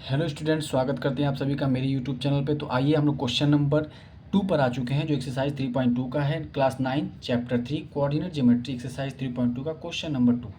Hello students, स्वागत करते हैं आप सभी का मेरे यूट्यूब चैनल पे। तो आइए हम लोग क्वेश्चन नंबर 2 पर आ चुके हैं, जो एक्सरसाइज 3.2 का है, class 9 chapter 3 coordinate geometry exercise 3.2 का क्वेश्चन नंबर 2।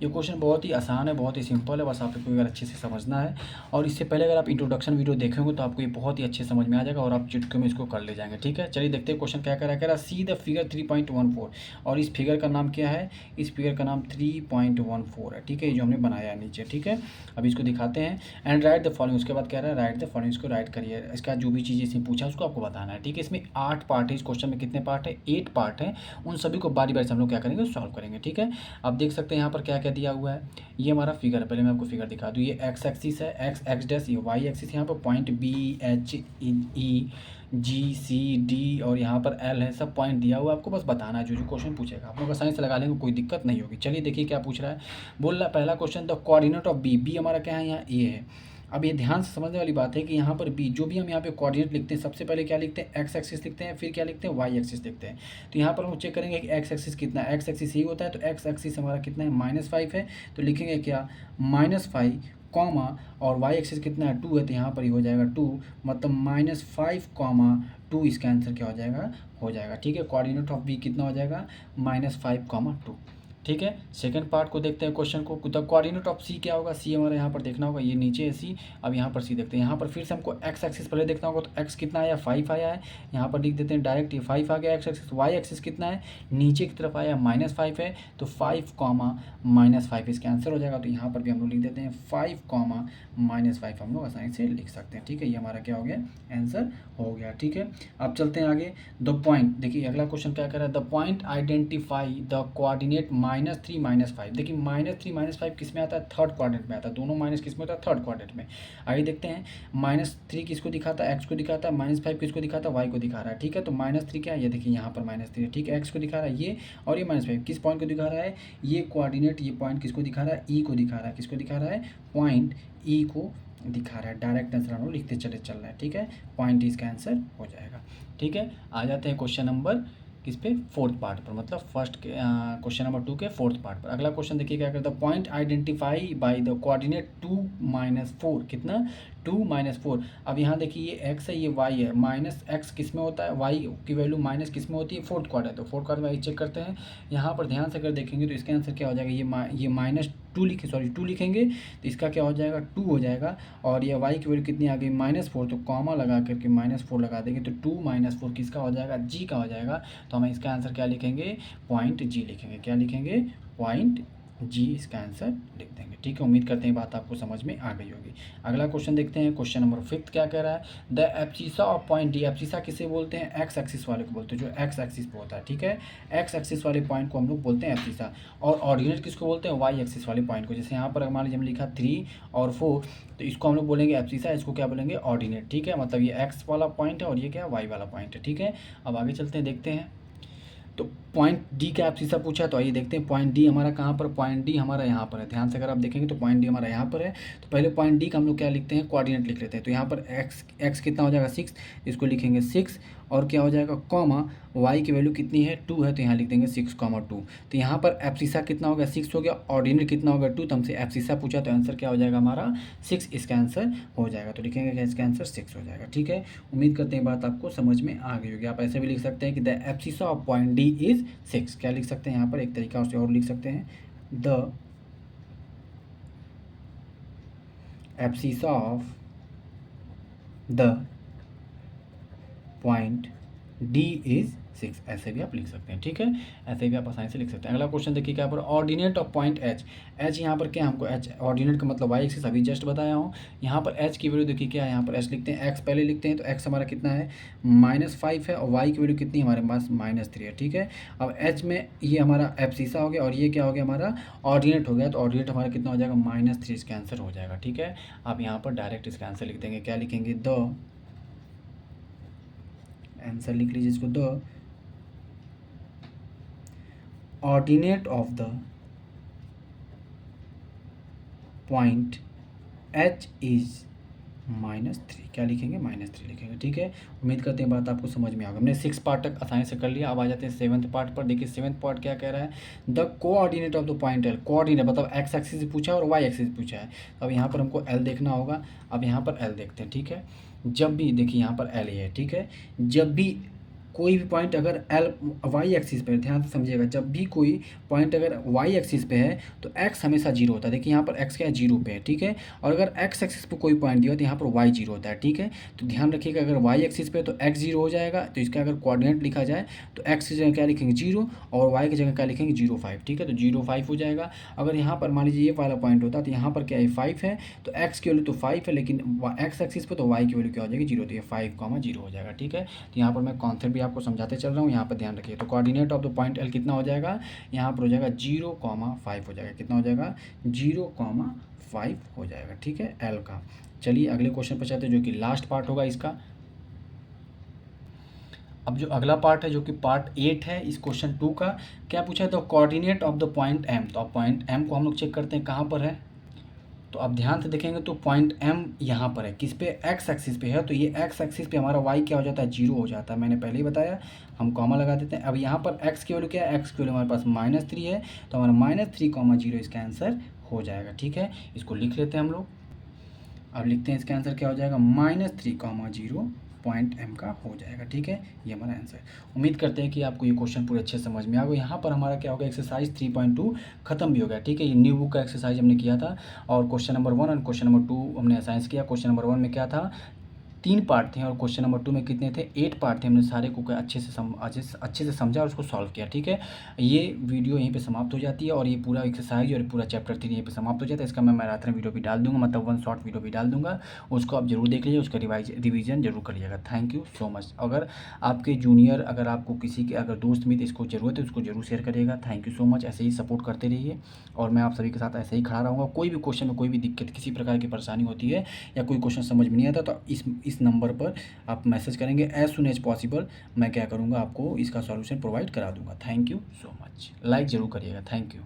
ये क्वेश्चन बहुत ही आसान है, बहुत ही सिंपल है, बस आपको अगर अच्छे से समझना है। और इससे पहले अगर आप इंट्रोडक्शन वीडियो देखेंगे तो आपको ये बहुत ही अच्छे समझ में आ जाएगा और आप चुटकी में इसको कर ले जाएंगे। ठीक है, चलिए देखते हैं क्वेश्चन क्या कह रहा है। सी द फिगर 3.14, और इस फिगर का नाम क्या है? इस फिगर का नाम 3.14 है। ठीक है, ये जो हमने बनाया है नीचे। ठीक है, अब इसको दिखाते हैं। एंड राइट द फॉलोइंग, उसके बाद कह रहा है राइट द फॉलोइंग, इसको राइट करिए। इसका जो भी चीज़ इसमें पूछा उसको आपको बताना है। ठीक है, इसमें 8 पार्ट है। इस क्वेश्चन में कितने पार्ट है? 8 पार्ट है। उन सभी को बारी बारी से हम लोग क्या करेंगे? सॉल्व करेंगे। ठीक है, अब देख सकते हैं यहाँ पर क्या क्या दिया हुआ है। ये हमारा फिगर है, पहले मैं आपको फिगर दिखा दूँ। ये एक्स एक्सिस है, एक्स डैश, ये वाई एक्सिस। यहाँ पर पॉइंट बी एच ई जी सी डी और यहाँ पर एल है, सब पॉइंट दिया हुआ है। आपको बस बताना है, जो जो क्वेश्चन पूछेगा आप लोग आसानी से लगा लेंगे, कोई दिक्कत नहीं होगी। चलिए देखिए क्या पूछ रहा है। बोल रहा है पहला question, the coordinate of B. B हमारा क्या है? यहाँ ए है। अब ये ध्यान से समझने वाली बात है कि यहाँ पर बी, जो भी हम यहाँ पे कोऑर्डिनेट लिखते हैं, सबसे पहले क्या लिखते हैं? एक्स एक्सिस लिखते हैं, फिर क्या लिखते हैं? वाई एक्सिस लिखते हैं। तो यहाँ पर हम चेक करेंगे कि एक्स एक्सिस कितना है। एक्स एक्सिस ही होता है, तो एक्स एक्सिस हमारा कितना है? -5 है। तो लिखेंगे क्या? -5 कॉमा, और वाई एक्सिस कितना है? 2 है, तो यहाँ पर ही हो जाएगा 2, मतलब -5, 2। इसका आंसर क्या हो जाएगा? हो जाएगा। ठीक है, कोऑर्डिनेट ऑफ बी कितना हो जाएगा? -5, 2। ठीक है, सेकंड पार्ट को देखते हैं क्वेश्चन को। द कोऑर्डिनेट ऑफ सी क्या होगा? सी हमारा यहाँ पर देखना होगा, ये नीचे है सी। अब यहाँ पर सी देखते हैं। यहाँ पर फिर से हमको एक्स एक्सिस पहले देखना होगा, तो एक्स कितना आया? 5 आया है। यहाँ पर लिख देते हैं डायरेक्ट, ये 5 आ गया एक्स एक्सिस। वाई एक्सिस कितना है? नीचे की तरफ आया, -5 है, तो 5 कॉमा -5 इसका आंसर हो जाएगा। तो यहाँ पर भी हम लोग लिख देते हैं 5 कॉमा -5, हम लोग आसानी से लिख सकते हैं। ठीक है, ये हमारा क्या हो गया? आंसर हो गया। ठीक है, अब चलते हैं आगे। द पॉइंट, देखिए अगला क्वेश्चन क्या कर रहा है। The point identify the coordinate -3 -5। देखिए -3 -5 किस में आता है? थर्ड क्वाड्रेंट में आता है। दोनों माइनस किस में होता है? थर्ड क्वाड्रेंट में। आइए देखते हैं। -3 किसको दिखाता है? एक्स को दिखाता है। -5 किसको दिखाता है? वाई को दिखा रहा है। ठीक है, तो -3 क्या है? ये देखिए यहाँ पर -3 है। ठीक है, एक्स को दिखा रहा है ये, और ये -5 किस पॉइंट को दिखा रहा है? ये कोऑर्डिनेट, ये पॉइंट किसको दिखा रहा है? ई को दिखा रहा है। किसको दिखा रहा है? पॉइंट ई को दिखा रहा है। डायरेक्ट आंसर हम लोग लिखते चले चल रहे हैं। ठीक है, पॉइंट इसका आंसर हो जाएगा। ठीक है, आ जाते हैं क्वेश्चन नंबर किस पे? फोर्थ पार्ट पर, मतलब फर्स्ट के क्वेश्चन नंबर 2 के फोर्थ पार्ट पर। अगला क्वेश्चन देखिए क्या करता है। Point identify by the coordinate 2 - 4। कितना? 2 - 4। अब यहाँ देखिए ये एक्स है, ये वाई है। -x किस में होता है? वाई की वैल्यू माइनस किस में होती है? Fourth quadrant. तो फोर्थ क्वाड्रेंट में चेक करते हैं। यहाँ पर ध्यान से अगर देखेंगे तो इसका आंसर क्या हो जाएगा? ये -2 लिखे, सॉरी 2 लिखेंगे, तो इसका क्या हो जाएगा? 2 हो जाएगा। और ये वाई की वैल्यू कितनी आ गई? -4, तो कॉमा लगा करके -4 लगा देंगे, तो 2 - 4 किसका हो जाएगा? जी का हो जाएगा। तो हम इसका आंसर क्या लिखेंगे? पॉइंट जी लिखेंगे। क्या लिखेंगे? पॉइंट जी इसका आंसर लिख देंगे। ठीक है, उम्मीद करते हैं बात आपको समझ में आ गई होगी। अगला क्वेश्चन देखते हैं, क्वेश्चन नंबर 5 क्या कह रहा है। The abscissa of point D. Abscissa किसे बोलते हैं? एक्स एक्सिस वाले को बोलते हैं, जो एक्स एक्सिस पे होता है। ठीक है, एक्स एक्सिस वाले पॉइंट को हम लोग बोलते हैं एब्सिसा। और ऑर्डिनेट किसको बोलते हैं? वाई एक्सिस वाले पॉइंट को। जैसे यहाँ पर मान लीजिए हमने लिखा 3 और 4, तो इसको हम लोग बोलेंगे एब्सिसा, इसको क्या बोलेंगे? ऑर्डिनेट। ठीक है, मतलब ये एक्स वाला पॉइंट है और ये क्या है? वाई वाला पॉइंट है। ठीक है, अब आगे चलते हैं, देखते हैं। तो पॉइंट डी का आपसे सब पूछा है, तो आइए देखते हैं पॉइंट डी हमारा कहाँ पर? पॉइंट डी हमारा यहाँ पर है। ध्यान से अगर आप देखेंगे तो पॉइंट डी हमारा यहाँ पर है। तो पहले पॉइंट डी का हम लोग क्या लिखते हैं? कोऑर्डिनेट लिख लेते हैं। तो यहाँ पर एक्स कितना हो जाएगा? 6, इसको लिखेंगे 6, और क्या हो जाएगा? कॉमा, वाई की वैल्यू कितनी है? 2 है, तो यहाँ लिख देंगे 6, 2। तो यहाँ पर एब्सिसा कितना हो गया? 6 हो गया। ऑर्डिनेट कितना होगा? 2। तो हमसे एब्सिसा पूछा, तो आंसर क्या हो जाएगा हमारा? 6 इसका आंसर हो जाएगा। तो लिखेंगे क्या? इसका आंसर 6 हो जाएगा। ठीक है, उम्मीद करते हैं बात आपको समझ में आ गई होगी। आप ऐसे भी लिख सकते हैं कि the abscissa of point D is 6। क्या लिख सकते हैं यहाँ पर? एक तरीका से और लिख सकते हैं, the abscissa of the point D is 6, ऐसे भी आप लिख सकते हैं। ठीक है, ऐसे भी आप आसानी से लिख सकते हैं। अगला क्वेश्चन देखिए क्या पर। Ordinate of point H. H यहाँ पर क्या है? हमको एच ऑर्डिनेट का मतलब वाई एक्सिस अभी जस्ट बताया हूँ। यहाँ पर एच की वैल्यू देखिए क्या है? यहाँ पर एच लिखते हैं, एक्स पहले लिखते हैं, तो एक्स हमारा कितना है? -5 है, और वाई की वैल्यू कितनी है हमारे पास? -3 है। ठीक है, अब एच में ये हमारा एब्सिसा हो गया, और ये क्या हो गया? हमारा ऑर्डिनेट हो गया। तो ऑर्डिनेट हमारा कितना हो जाएगा? -3 इसका आंसर हो जाएगा। ठीक है, आप यहाँ पर डायरेक्ट इसका आंसर लिख देंगे। क्या लिखेंगे? द आंसर लिख लीजिए इसको, the ordinate of the point H is -3 क्या लिखेंगे, -3 लिखेंगे। ठीक है, उम्मीद करते हैं बात आपको समझ में आ गई। हमने 6 पार्ट तक आसानी से कर लिया। अब आ जाते हैं 7th पार्ट पर। देखिए 7th पार्ट क्या कह रहा है, the coordinate of the point L. Coordinate मतलब एक्स एक्सिस पूछा है और वाई एक्सिस पूछा है। अब यहाँ पर हमको एल देखना होगा। अब यहाँ पर एल देखते हैं। ठीक है, जब भी देखिए यहाँ पर एल है। ठीक है, जब भी कोई भी पॉइंट अगर एल वाई एक्सिस पे है, ध्यान से समझिएगा, जब भी कोई पॉइंट अगर वाई एक्सिस पे है तो एक्स हमेशा जीरो होता है। देखिए यहाँ पर एक्स क्या है, जीरो पे है। ठीक है, और अगर एक्स एक्सिस पे कोई पॉइंट दिया हो तो यहाँ पर वाई जीरो होता है। ठीक है, तो ध्यान रखिएगा, अगर वाई एक्सिस पे तो एक्स जीरो हो जाएगा, तो इसका अगर कोऑर्डिनेट लिखा जाए तो एक्स की जगह क्या लिखेंगे, जीरो, और वाई की जगह क्या लिखेंगे, 0, 5। ठीक है, तो 0, 5 हो जाएगा। अगर यहाँ पर मान लीजिए ये वाला पॉइंट होता तो यहाँ पर क्या है, 5 है, तो एक्स की वैल्यू तो 5 है, लेकिन एक्स एक्सिस पे तो वाई की वैल्यू क्या हो जाएगी, 0, तो ये 5, 0 हो जाएगा। ठीक है, तो यहाँ पर मैं कॉन्सेप्ट भी आपको समझाते चल रहा हूँ, यहाँ पर ध्यान रखिए। तो coordinate of the point L कितना हो जाएगा, यहाँ पर हो जाएगा 0, 5 हो जाएगा। कितना हो जाएगा, 0, 5 हो जाएगा। ठीक है, एल का। चलिए अगले क्वेश्चन पर चलते हैं, जो कि लास्ट पार्ट होगा इसका। अब जो अगला पार्ट है, जो कि पार्ट 8 है इस क्वेश्चन 2 का, क्या पूछा है, the coordinate of the point M. तो अब पॉइंट एम को हम लोग चेक करते हैं कहाँ पर है। तो अब ध्यान से देखेंगे तो पॉइंट एम यहाँ पर है, किस पे, एक्स एक्सिस पे है। तो ये एक्स एक्सिस पे हमारा वाई क्या हो जाता है, 0 हो जाता है। मैंने पहले ही बताया, हम कॉमा लगा देते हैं। अब यहाँ पर एक्स की वैल्यू क्या है, एक्स की वैल्यू हमारे पास -3 है, तो हमारा -3, 0 इसका आंसर हो जाएगा। ठीक है, इसको लिख लेते हैं हम लोग। अब लिखते हैं इसका आंसर क्या हो जाएगा, -3, 0 पॉइंट एम का हो जाएगा। ठीक है, ये हमारा आंसर। उम्मीद करते हैं कि आपको ये क्वेश्चन पूरे अच्छे से समझ में आ गए। यहाँ पर हमारा क्या होगा, एक्सरसाइज 3.2 खत्म भी हो गया। ठीक है, ये न्यू बुक का एक्सरसाइज हमने किया था, और क्वेश्चन नंबर 1 और क्वेश्चन नंबर 2 हमने असाइंस किया। क्वेश्चन नंबर 1 में क्या था, 3 पार्ट थे, और क्वेश्चन नंबर 2 में कितने थे, 8 पार्ट थे। हमने सारे को अच्छे से समझा और उसको सॉल्व किया। ठीक है, ये वीडियो यहीं पे समाप्त हो जाती है, और ये पूरा एक्सरसाइज और पूरा चैप्टर 3 यहीं पे समाप्त हो जाता है। इसका मैं मैराथन वीडियो भी डाल दूंगा, मतलब 1 शॉर्ट वीडियो भी डाल दूंगा, उसको आप जरूर देख लीजिए, उसका रिवीजन जरूर करिएगा। Thank you so much. अगर आपके जूनियर, अगर आपको किसी के अगर दोस्त मित्र इसको ज़रूरत है, उसको जरूर शेयर करिएगा। Thank you so much. ऐसे ही सपोर्ट करते रहिए, और मैं आप सभी के साथ ऐसे ही खड़ा रहूँगा। कोई भी क्वेश्चन में कोई भी दिक्कत, किसी प्रकार की परेशानी होती है, या कोई क्वेश्चन समझ में नहीं आता, तो इस नंबर पर आप मैसेज करेंगे, एज सुन एज पॉसिबल मैं क्या करूँगा, आपको इसका सॉल्यूशन प्रोवाइड करा दूंगा। Thank you so much. Like ज़रूर करिएगा। Thank you.